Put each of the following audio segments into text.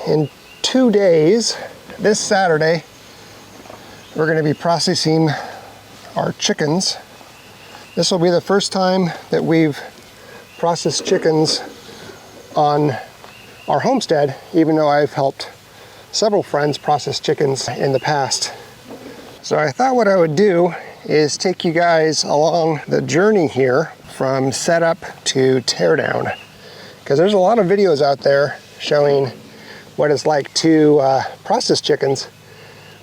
in 2 days, this Saturday, we're going to be processing our chickens. This will be the first time that we've processed chickens on our homestead, even though I've helped several friends process chickens in the past. So I thought what I would do is take you guys along the journey here from setup to teardown, because there's a lot of videos out there showing what it's like to process chickens,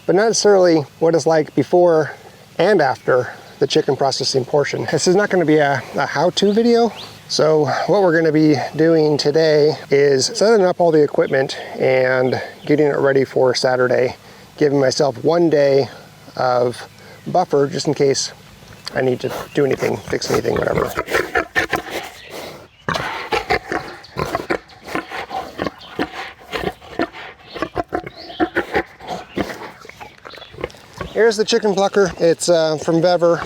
but not necessarily what it's like before and after the chicken processing portion. This is not going to be a how-to video. So what we're going to be doing today is setting up all the equipment and getting it ready for Saturday, giving myself 1 day of buffer just in case I need to do anything, fix anything, whatever. Here's the chicken plucker. It's from Vever.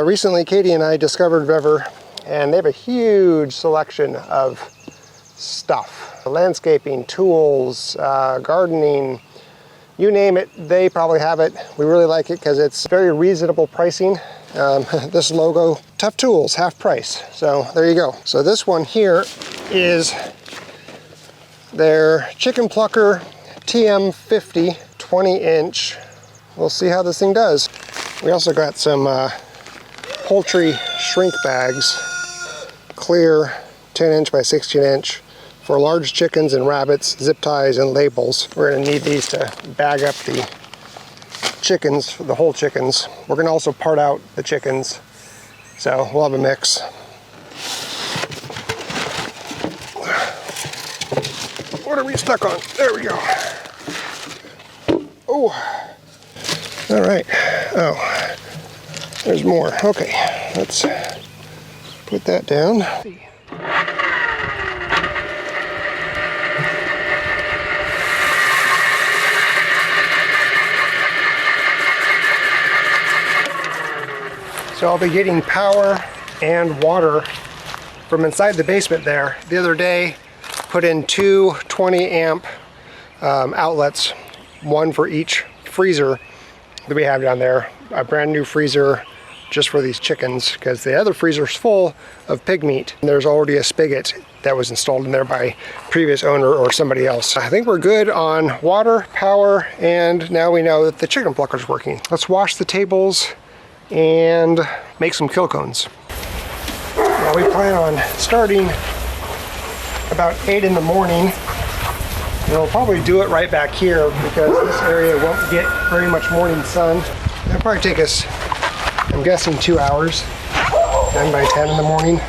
Recently Katie and I discovered Vever, and they have a huge selection of stuff. Landscaping, tools, gardening, you name it, they probably have it. We really like it because it's very reasonable pricing. This logo, tough tools, half price. So there you go. So this one here is their chicken plucker TM50 20-inch. We'll see how this thing does. We also got some poultry shrink bags, clear 10-inch by 16-inch for large chickens and rabbits, zip ties and labels. We're gonna need these to bag up the chickens, the whole chickens. We're gonna also part out the chickens, so we'll have a mix. What are we stuck on? There we go. Oh, all right. Oh, there's more. Okay, let's put that down. So I'll be getting power and water from inside the basement there. The other day, put in two 20 amp outlets, one for each freezer that we have down there. A brand new freezer just for these chickens, because the other freezer's full of pig meat. And there's already a spigot that was installed in there by previous owner or somebody else. I think we're good on water, power, and now we know that the chicken plucker's working. Let's wash the tables and make some kill cones. Now we plan on starting about 8 in the morning. And we'll probably do it right back here because this area won't get very much morning sun. It'll probably take us, I'm guessing, 2 hours, done by 10 in the morning.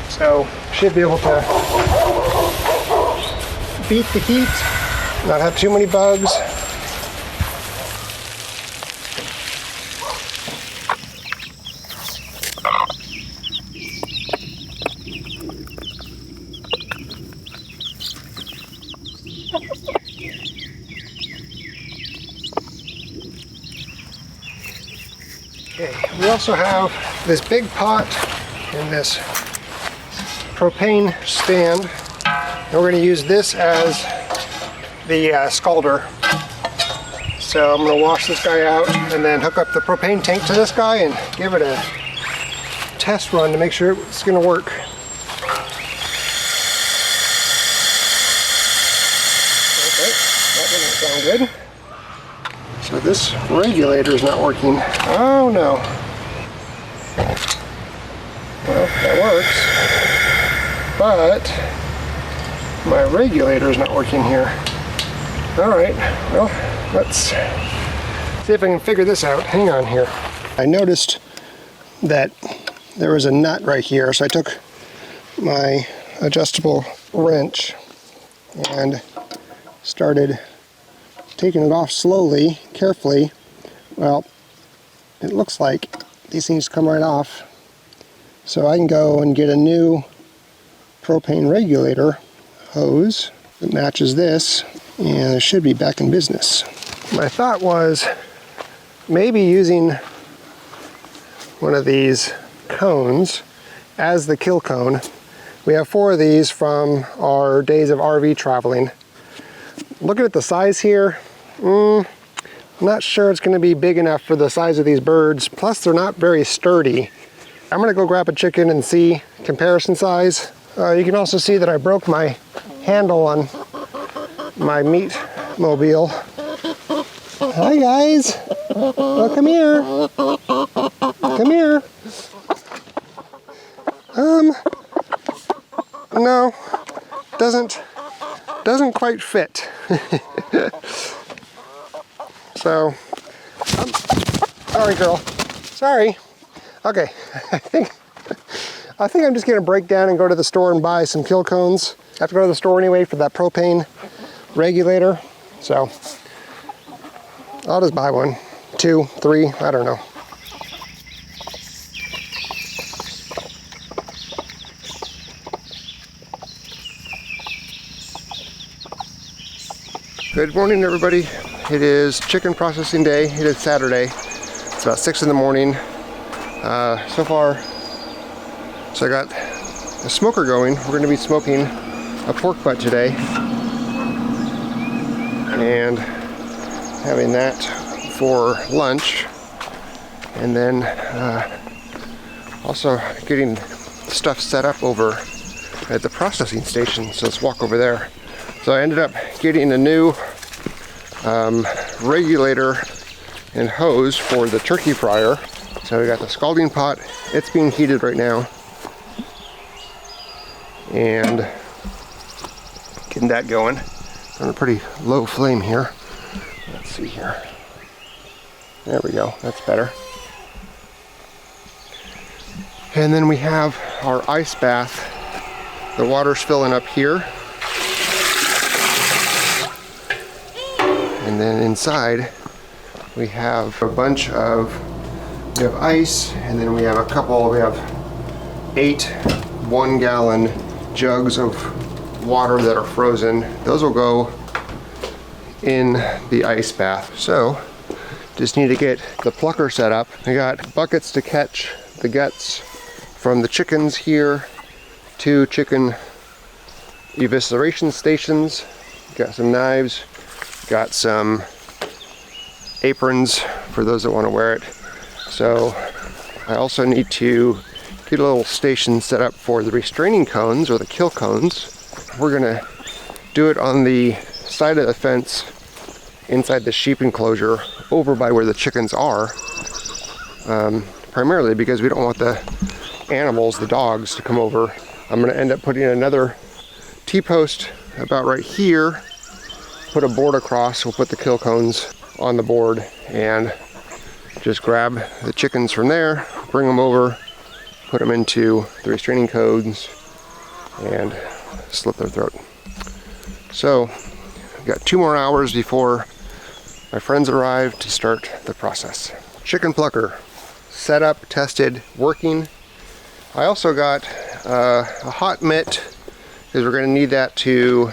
So should be able to beat the heat, not have too many bugs. Okay, we also have this big pot and this propane stand, and we're going to use this as the scalder. So I'm going to wash this guy out and then hook up the propane tank to this guy and give it a test run to make sure it's going to work. Okay, that doesn't sound good. So this regulator is not working. Oh no. Well, that works. But my regulator is not working here. Alright, well, let's see if I can figure this out. Hang on here. I noticed that there was a nut right here, so I took my adjustable wrench and started taking it off slowly, carefully. Well, it looks like these things come right off. So I can go and get a new propane regulator hose that matches this, and it should be back in business. My thought was maybe using one of these cones as the kill cone. We have 4 of these from our days of RV traveling. looking at the size here, I'm not sure it's going to be big enough for the size of these birds. Plus, they're not very sturdy. I'm going to go grab a chicken and see comparison size. You can also see that I broke my handle on my meat mobile. Hi guys. Oh, come here. Come here. No, doesn't quite fit. So, sorry girl, sorry. Okay, I think I'm just gonna break down and go to the store and buy some kill cones. I have to go to the store anyway for that propane regulator. So, I'll just buy 1, 2, 3, I don't know. Good morning, everybody. It is chicken processing day. It is Saturday. It's about 6 in the morning. So far, so I got a smoker going. We're going to be smoking a pork butt today. And having that for lunch. And then also getting stuff set up over at the processing station. So let's walk over there. So I ended up getting a new regulator and hose for the turkey fryer. So we got the scalding pot. It's being heated right now. And getting that going on a pretty low flame here. Let's see here. There we go, that's better. And then we have our ice bath. The water's filling up here. And then inside we have a bunch of, we have ice, and then we have 8 1-gallon jugs of water that are frozen. Those will go in the ice bath. So just need to get the plucker set up. I got buckets to catch the guts from the chickens here, 2 chicken evisceration stations, got some knives, got some aprons for those that want to wear it. So I also need to get a little station set up for the restraining cones or the kill cones. We're gonna do it on the side of the fence inside the sheep enclosure over by where the chickens are, primarily because we don't want the animals, the dogs, to come over. I'm gonna end up putting another T-post about right here, put a board across. We'll put the kill cones on the board and just grab the chickens from there, bring them over, put them into the restraining cones and slit their throat. So we've got 2 more hours before my friends arrive to start the process. Chicken plucker, set up, tested, working. I also got a hot mitt because we're going to need that to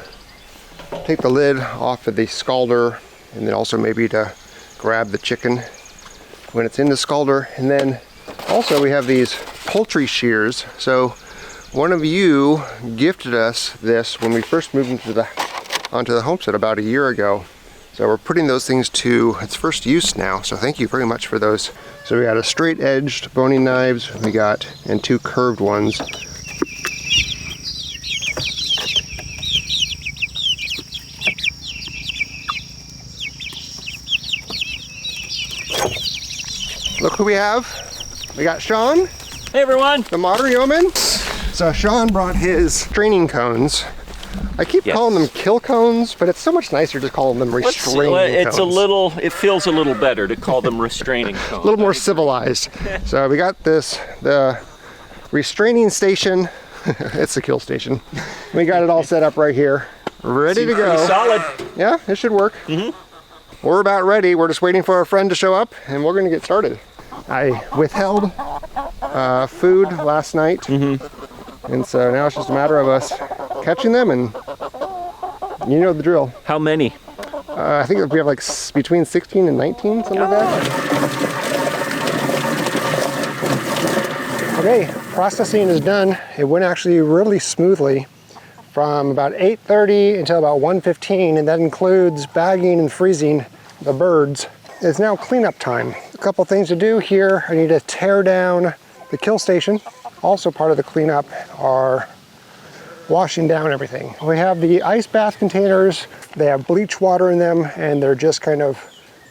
take the lid off of the scalder, and then also maybe to grab the chicken when it's in the scalder. And then also we have these poultry shears. So one of you gifted us this when we first moved onto the homestead about a year ago. So we're putting those things to its first use now. So thank you very much for those. So we got a straight edged boning knives, and 2 curved ones. Look who we have. We got Sean. Hey everyone. The modern yeoman. So Sean brought his training cones. I keep calling them kill cones, but it's so much nicer to call them restraining cones. It feels a little better to call them restraining cones. A little more civilized. So we got the restraining station. It's the kill station. We got it all set up right here, ready to go. Solid. Yeah, it should work. We're about ready. We're just waiting for our friend to show up, and we're going to get started. I withheld food last night, and so now it's just a matter of us catching them, and you know the drill. How many? I think we have like between 16 and 19, something like that. Okay, processing is done. It went actually really smoothly from about 8:30 until about 1:15, and that includes bagging and freezing the birds. It's now cleanup time. A couple things to do here. I need to tear down the kill station. Also part of the cleanup are washing down everything. We have the ice bath containers. They have bleach water in them, and they're just kind of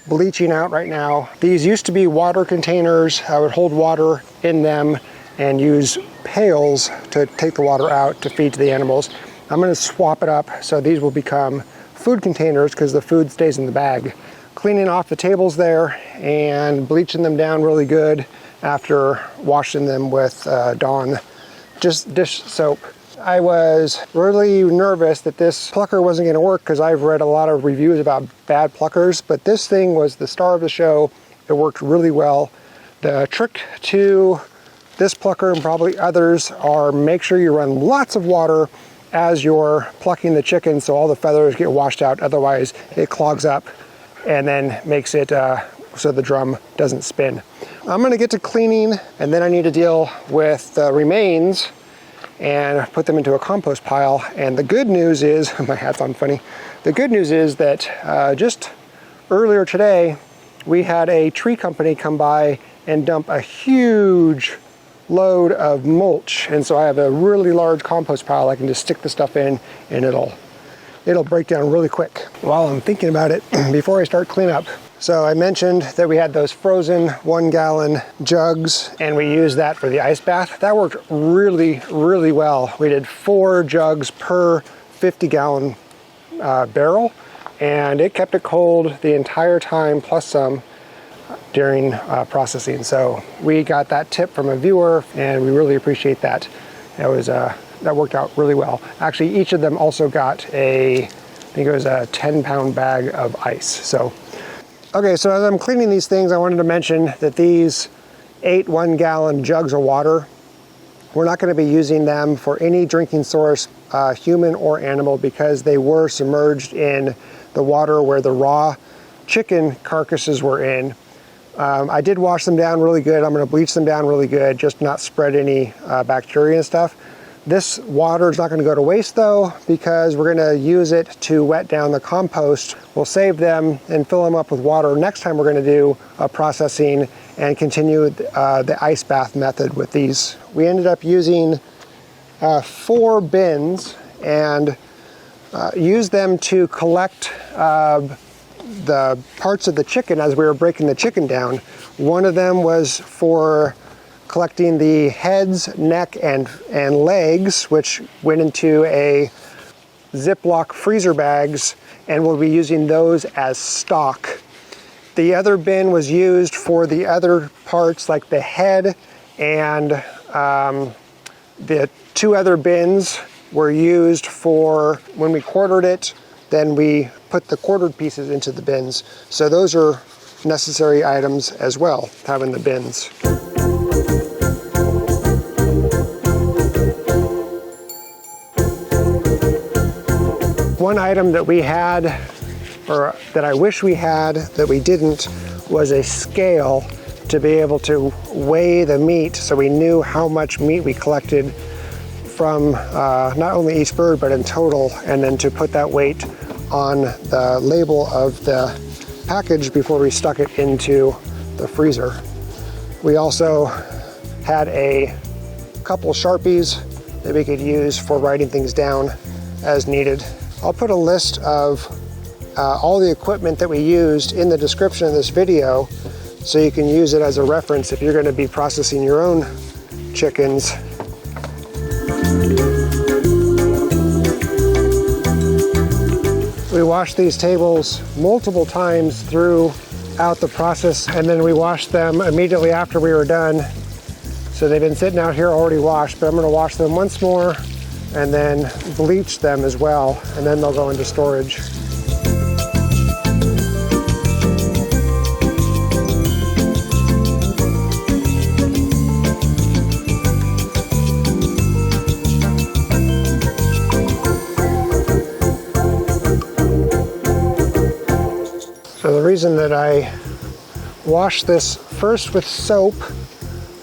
bleaching out right now. These used to be water containers. I would hold water in them and use pails to take the water out to feed to the animals. I'm going to swap it up so these will become food containers because the food stays in the bag. Cleaning off the tables there and bleaching them down really good after washing them with Dawn just dish soap. I was really nervous that this plucker wasn't going to work because I've read a lot of reviews about bad pluckers, but this thing was the star of the show. It worked really well. The trick to this plucker and probably others are make sure you run lots of water as you're plucking the chicken so all the feathers get washed out. Otherwise it clogs up and then makes it so the drum doesn't spin. I'm going to get to cleaning, and then I need to deal with the remains and put them into a compost pile. And the good news is, my hat's on funny, the good news is that just earlier today we had a tree company come by and dump a huge load of mulch, and so I have a really large compost pile I can just stick the stuff in, and it'll break down really quick. While I'm thinking about it, before I start cleanup, so I mentioned that we had those frozen 1-gallon jugs, and we used that for the ice bath. That worked really, really well. We did 4 jugs per 50-gallon barrel, and it kept it cold the entire time, plus some during processing. So we got that tip from a viewer, and we really appreciate that. That worked out really well. Actually, each of them also got I think it was a 10-pound bag of ice. So, okay, so as I'm cleaning these things, I wanted to mention that these 8 1-gallon jugs of water, we're not going to be using them for any drinking source, human or animal, because they were submerged in the water where the raw chicken carcasses were in. I did wash them down really good. I'm going to bleach them down really good, just not spread any bacteria and stuff. This water is not going to go to waste though, because we're going to use it to wet down the compost. We'll save them and fill them up with water next time we're going to do processing and continue the ice bath method with these. We ended up using 4 bins and used them to collect the parts of the chicken as we were breaking the chicken down. One of them was for collecting the heads, neck, and legs, which went into a Ziploc freezer bags, and we'll be using those as stock. The other bin was used for the other parts like the head, and the 2 other bins were used for when we quartered it, then we put the quartered pieces into the bins. So those are necessary items as well, having the bins. One item that we had, or that I wish we had that we didn't, was a scale to be able to weigh the meat so we knew how much meat we collected from not only each bird but in total, and then to put that weight on the label of the package before we stuck it into the freezer. We also had a couple Sharpies that we could use for writing things down as needed. I'll put a list of all the equipment that we used in the description of this video so you can use it as a reference if you're going to be processing your own chickens. We washed these tables multiple times throughout the process, and then we washed them immediately after we were done. So they've been sitting out here already washed, but I'm going to wash them once more and then bleach them as well, and then they'll go into storage. So the reason that I wash this first with soap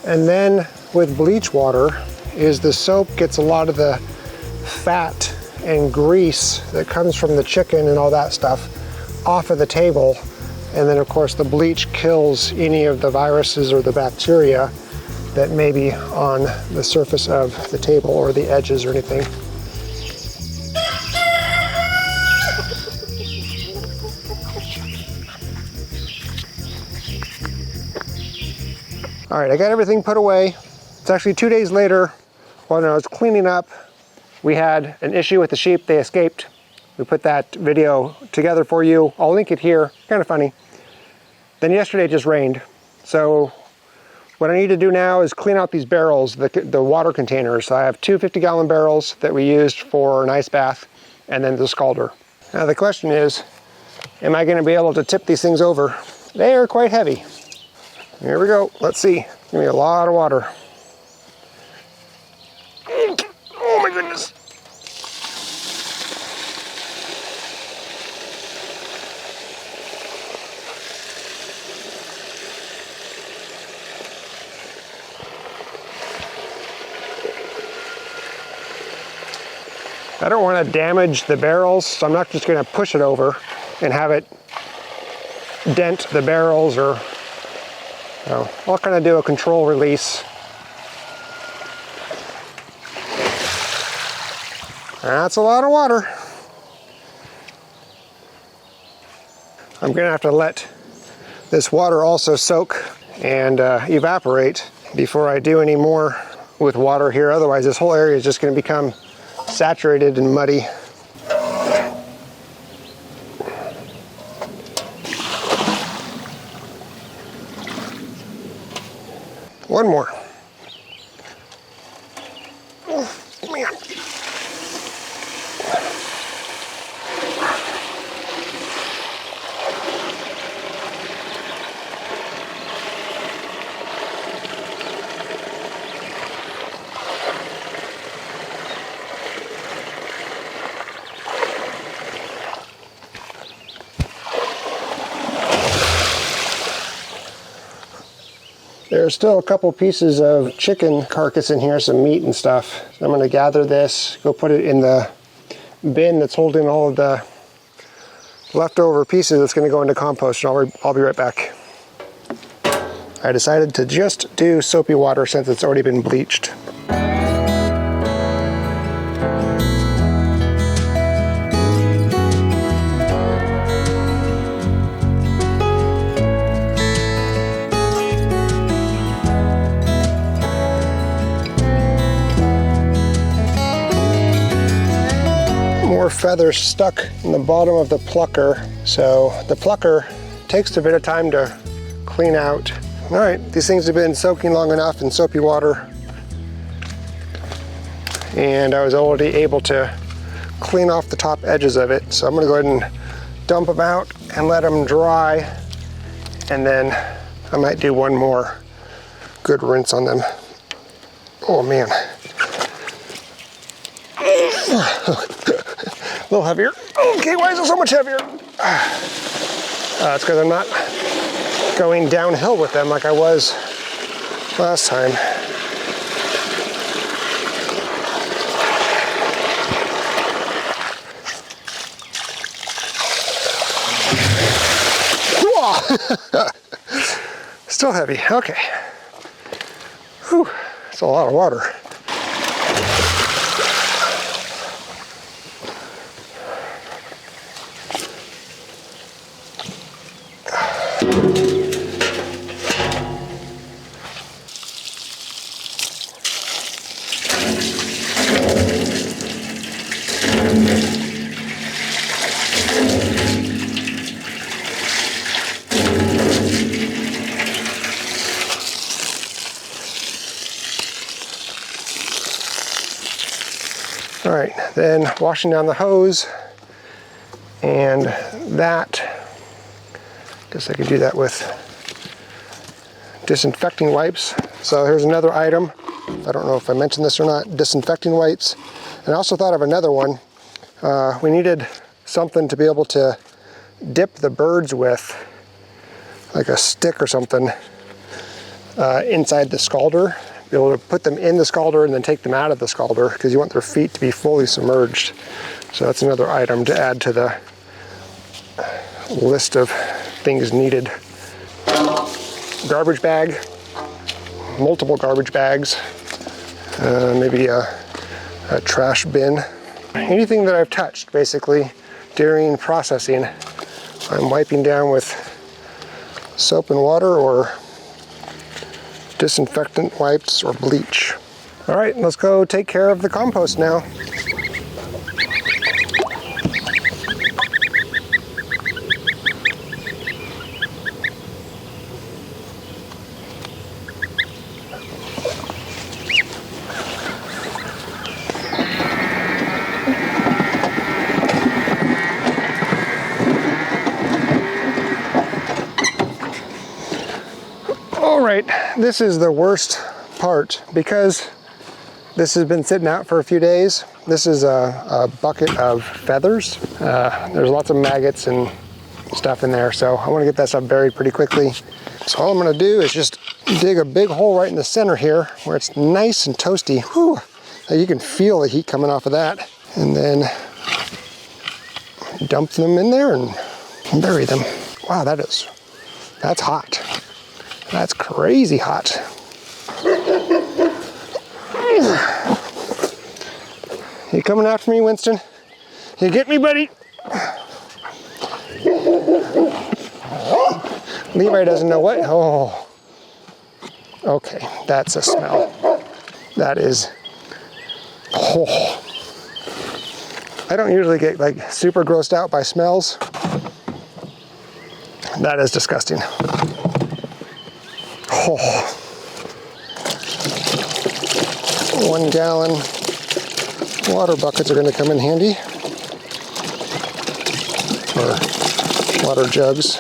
and then with bleach water is the soap gets a lot of the fat and grease that comes from the chicken and all that stuff off of the table. And then of course the bleach kills any of the viruses or the bacteria that may be on the surface of the table or the edges or anything. All right, I got everything put away. It's actually 2 days later when I was cleaning up. We had an issue with the sheep, they escaped. We put that video together for you. I'll link it here, kind of funny. Then yesterday it just rained. So what I need to do now is clean out these barrels, the water containers. So I have two 50-gallon barrels that we used for an ice bath, and then the scalder. Now the question is, am I gonna be able to tip these things over? They are quite heavy. Here we go, let's see. Give me a lot of water. Oh my goodness. I don't want to damage the barrels, so I'm not just going to push it over and have it dent the barrels, or I'll kind of do a control release. That's a lot of water. I'm going to have to let this water also soak and evaporate before I do any more with water here. Otherwise, this whole area is just going to become saturated and muddy. One more. Oh, man. There's still a couple pieces of chicken carcass in here, some meat and stuff. So I'm going to gather this, go put it in the bin that's holding all of the leftover pieces that's going to go into compost, and I'll be right back. I decided to just do soapy water since it's already been bleached. More feathers stuck in the bottom of the plucker, so the plucker takes a bit of time to clean out. All right, these things have been soaking long enough in soapy water, and I was already able to clean off the top edges of it. So I'm gonna go ahead and dump them out and let them dry, and then I might do one more good rinse on them. Oh man. A little heavier. Okay, why is it so much heavier? It's because I'm not going downhill with them like I was last time. Still heavy, okay. Whew, that's a lot of water. All right, then washing down the hose, and that, guess I could do that with disinfecting wipes. So here's another item. I don't know if I mentioned this or not, disinfecting wipes. And I also thought of another one. We needed something to be able to dip the birds with, like a stick or something, inside the scalder. Be able to put them in the scalder and then take them out of the scalder, because you want their feet to be fully submerged. So that's another item to add to the list of things needed. Garbage bag, multiple garbage bags, maybe a trash bin. Anything that I've touched basically during processing, I'm wiping down with soap and water or disinfectant wipes or bleach. All right, let's go take care of the compost now. All right, this is the worst part because this has been sitting out for a few days. This is a bucket of feathers. There's lots of maggots and stuff in there, so I want to get that stuff buried pretty quickly. So all I'm going to do is just dig a big hole right in the center here where it's nice and toasty. Whew. You can feel the heat coming off of that. And then dump them in there and bury them. Wow, that's hot. That's crazy hot. You coming after me, Winston? You get me, buddy? Levi doesn't know what. Oh. Okay, that's a smell. That is. Oh. I don't usually get like super grossed out by smells. That is disgusting. Oh. 1 gallon water buckets are going to come in handy, or water jugs.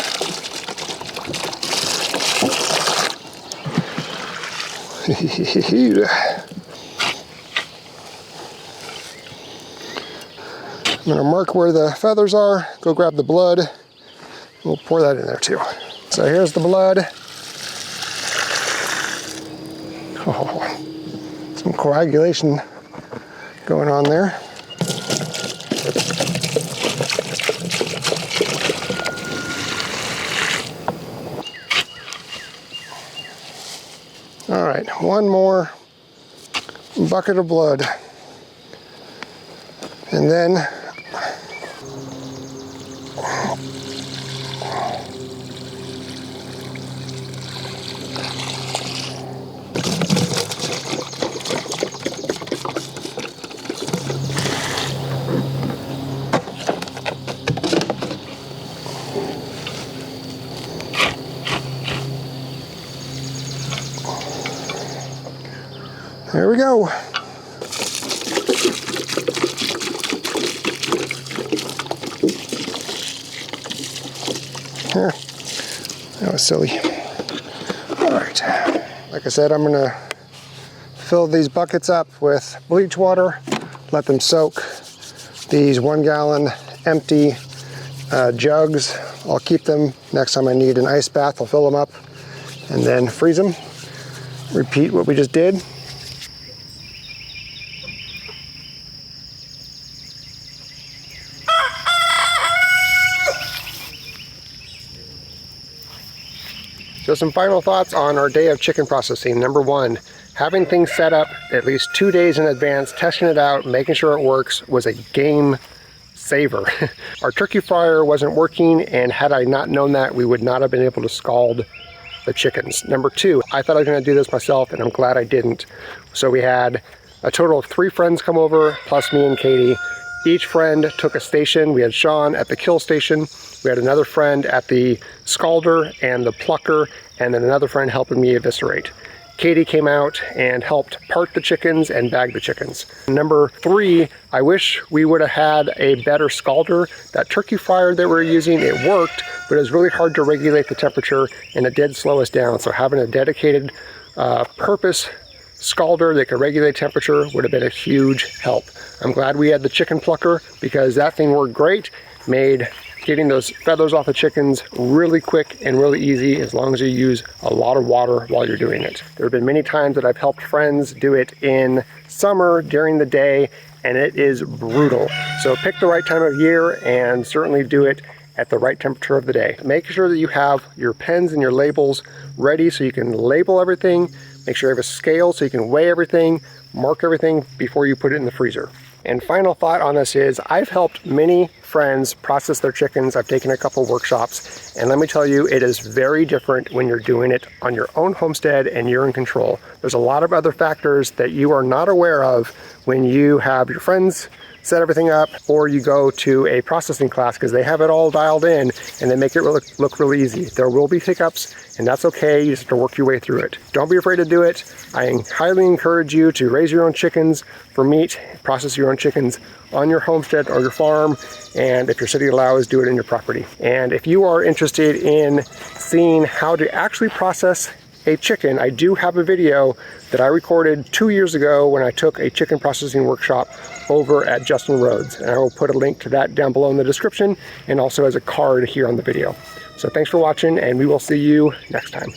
I'm going to mark where the feathers are, go grab the blood, we'll pour that in there too. So here's the blood. Oh, some coagulation going on there. All right, one more bucket of blood. And then there we go. Here, that was silly. All right, like I said, I'm gonna fill these buckets up with bleach water, let them soak. These 1 gallon empty jugs, I'll keep them. Next time I need an ice bath, I'll fill them up and then freeze them. Repeat what we just did. So some final thoughts on our day of chicken processing. Number 1, having things set up at least 2 days in advance, testing it out, making sure it works was a game saver. Our turkey fryer wasn't working, and had I not known that, we would not have been able to scald the chickens. Number 2, I thought I was gonna do this myself, and I'm glad I didn't. So we had a total of 3 friends come over, plus me and Katie. Each friend took a station. We had Sean at the kill station. We had another friend at the scalder and the plucker, and then another friend helping me eviscerate. Katie came out and helped part the chickens and bag the chickens. Number 3, I wish we would have had a better scalder. That turkey fryer that we're using, it worked, but it was really hard to regulate the temperature, and it did slow us down. So having a dedicated purpose scalder that could regulate temperature would have been a huge help. I'm glad we had the chicken plucker because that thing worked great, made getting those feathers off the chickens really quick and really easy as long as you use a lot of water while you're doing it. There have been many times that I've helped friends do it in summer during the day, and it is brutal. So pick the right time of year and certainly do it at the right temperature of the day. Make sure that you have your pens and your labels ready so you can label everything. Make sure you have a scale so you can weigh everything, mark everything before you put it in the freezer. And final thought on this is, I've helped many friends process their chickens. I've taken a couple workshops, and let me tell you, it is very different when you're doing it on your own homestead and you're in control. There's a lot of other factors that you are not aware of when you have your friends set everything up, or you go to a processing class, because they have it all dialed in and they make it look really easy. There will be hiccups, and that's okay. You just have to work your way through it. Don't be afraid to do it. I highly encourage you to raise your own chickens for meat, process your own chickens on your homestead or your farm, and if your city allows, do it in your property. And if you are interested in seeing how to actually process a chicken, I do have a video that I recorded 2 years ago when I took a chicken processing workshop over at Justin Rhodes, and I will put a link to that down below in the description and also as a card here on the video. So thanks for watching, and we will see you next time.